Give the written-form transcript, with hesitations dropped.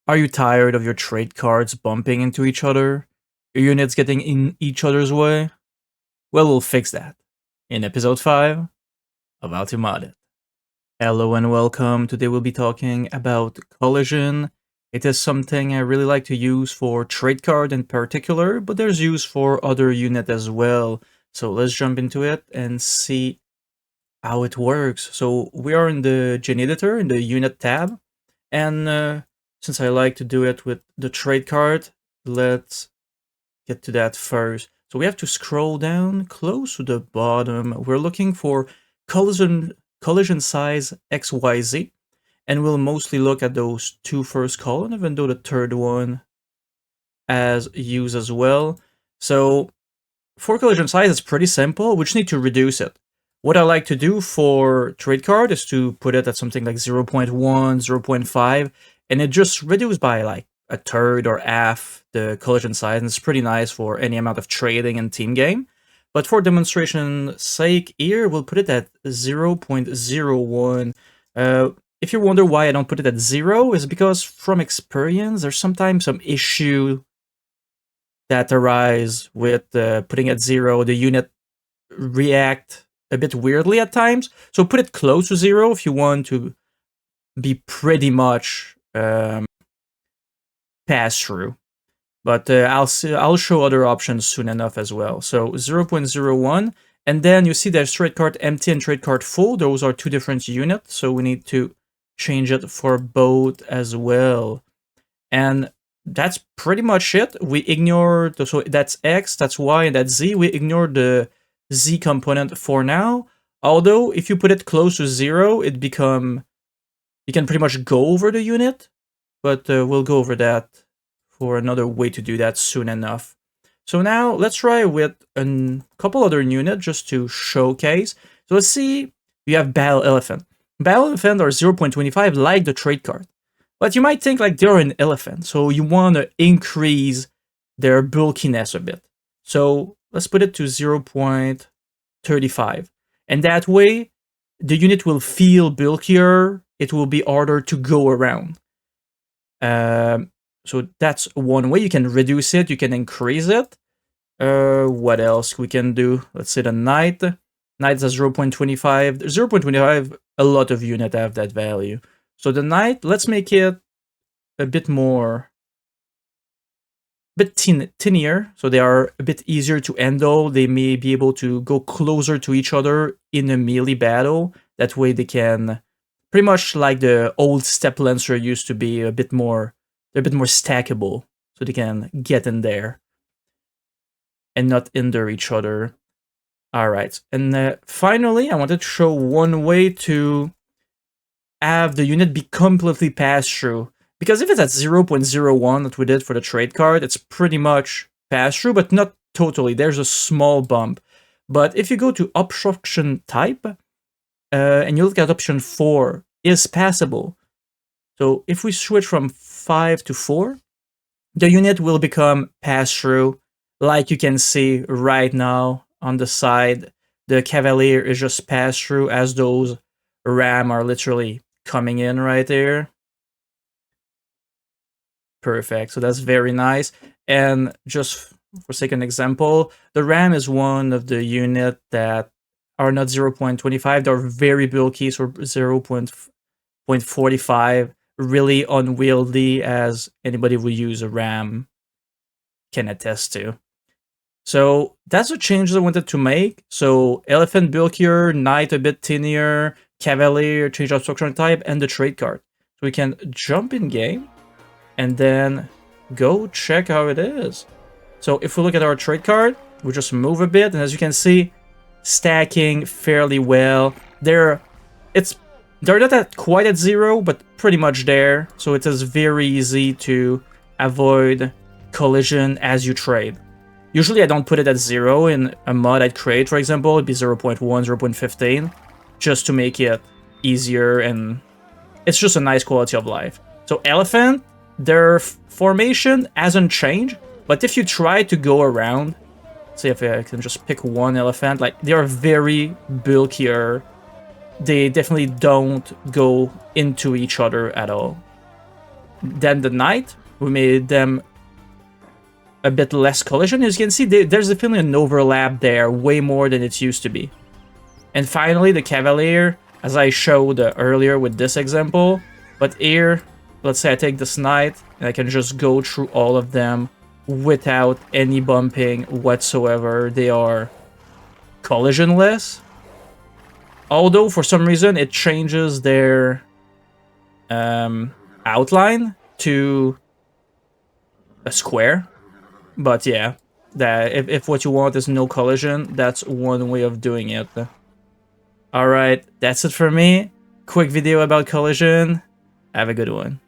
Are you tired of your trade cards bumping into each other? Your units getting in each other's way? Well, we'll fix that in episode 5 of How to Mod It. Hello and welcome. Today we'll be talking about collision. It is something I really like to use for trade card in particular, but there's use for other unit as well. So let's jump into it and see how it works. So we are in the Genie Editor in the unit tab, and since I like to do it with the trade card, let's get to that first. So we have to scroll down close to the bottom. We're looking for collision size XYZ, and we'll mostly look at those two first columns, even though the third one as used as well. So for collision size, it's pretty simple. We just need to reduce it. What I like to do for trade card is to put it at something like 0.1, 0.5, and it just reduces by like a third or half the collision size, and it's pretty nice for any amount of trading and team game. But for demonstration sake here, we'll put it at 0.01. If you wonder why I don't put it at 0, is because from experience, there's sometimes some issue that arise with putting at 0. The unit react a bit weirdly at times. So put it close to 0 if you want to be pretty much pass through. But I'll show other options soon enough as well. So 0.01, and then you see there's trade card empty and trade card full. Those are two different units, so we need to change it for both as well. And that's pretty much it. We ignore so that's X, that's Y, and that's Z. We ignore the Z component for now. Although if you put it close to 0, you can pretty much go over the unit. But we'll go over that for another way to do that soon enough. So now let's try with a couple other units just to showcase. So let's see, you have Battle Elephant. Battle Elephant are 0.25 like the trade card. But you might think like they're an elephant, so you want to increase their bulkiness a bit. So let's put it to 0.35. And that way, the unit will feel bulkier, it will be harder to go around. So that's one way. You can reduce it, you can increase it. What else we can do? Let's say the Knight. Knight's at 0.25. 0.25, a lot of units have that value. So the Knight, let's make it a bit more, thinner, so they are a bit easier to handle. They may be able to go closer to each other in a melee battle. That way they can, pretty much like the old Step Lancer used to be, they're a bit more stackable, so they can get in there and not hinder each other. All right, and finally, I wanted to show one way to have the unit be completely pass through. Because if it's at 0.01 that we did for the trade card, it's pretty much pass through, but not totally. There's a small bump. But if you go to obstruction type, and you look at option 4, is passable. So if we switch from 5 to 4, the unit will become pass through, like you can see right now on the side. The Cavalier is just pass through, as those Ram are literally coming in right there. Perfect, so that's very nice. And just for sake of an example, the Ram is one of the units that are not 0.25, they're very bulky, so 0.45, really unwieldy, as anybody who use a Ram can attest to. So that's the changes I wanted to make. So Elephant bulkier, Knight a bit thinner, Cavalier change obstruction type, and the trade card. So we can jump in game and then go check how it is. So if we look at our trade card, we just move a bit, and as you can see, stacking fairly well. They're not quite at 0, but pretty much there. So it is very easy to avoid collision as you trade. Usually I don't put it at 0 in a mod I'd create, for example. It'd be 0.1, 0.15, just to make it easier, and it's just a nice quality of life. So Elephant, their formation hasn't changed, but if you try to go around, say if I can just pick one elephant, like they are very bulkier. They definitely don't go into each other at all. Then the knight, we made them a bit less collision. As you can see, there's definitely an overlap there, way more than it used to be. And finally, the cavalier, as I showed earlier with this example. But here, let's say I take this knight, and I can just go through all of them without any bumping whatsoever. They are collisionless. Although, for some reason, it changes their outline to a square. But yeah, that if what you want is no collision, that's one way of doing it. Alright, that's it for me. Quick video about collision. Have a good one.